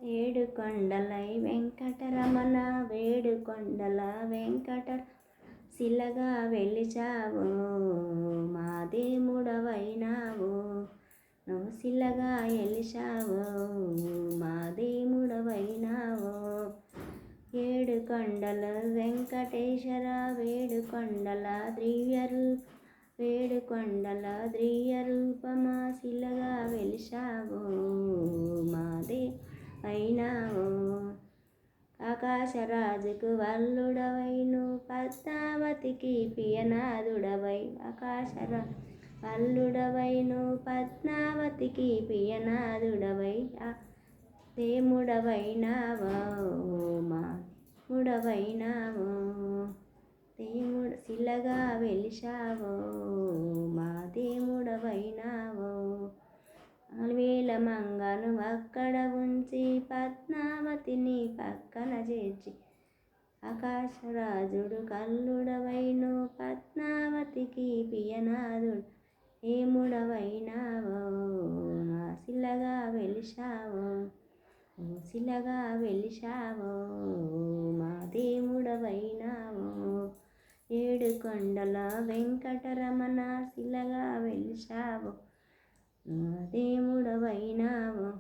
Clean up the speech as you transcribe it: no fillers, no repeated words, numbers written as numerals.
ఏడు కొండలై వెంకటరమణ వేడు కొండల వెంకట శిలగా వెలిచావు మా దేవుడవైనావు నువ్వు శిలగా వెలిచావు మా దేవుడవైనావు. ఏడు కొండల వెంకటేశ్వర వేడు కొండల వేడు కొండల రూపమా శిలగా వెలిచావు మా అయినావు. ఆకాశరాజుకు వల్లుడవైను పద్మావతికి పియనాదుడవై వల్లుడవైను పద్మావతికి పియనాదుడవై దేముడవైనావో మా దేవుడవైనావో దేవుడు శిలగా వెలిశావో మా దేవుడవైనావో. 4000 మంగను అక్కడ ఉంచి పద్మావతిని పక్కన చేర్చి ఆకాశరాజుడు కల్లుడవైను పద్మావతికి పియనాదుడు ఏముడవైనావో మా శిలగా వెలిశావో శిలగా వెలిశావో మా దేవుడవైనావో. ఏడు కొండల వెంకటరమణ శిలగా వెలిశావో దేవుడవైనావో.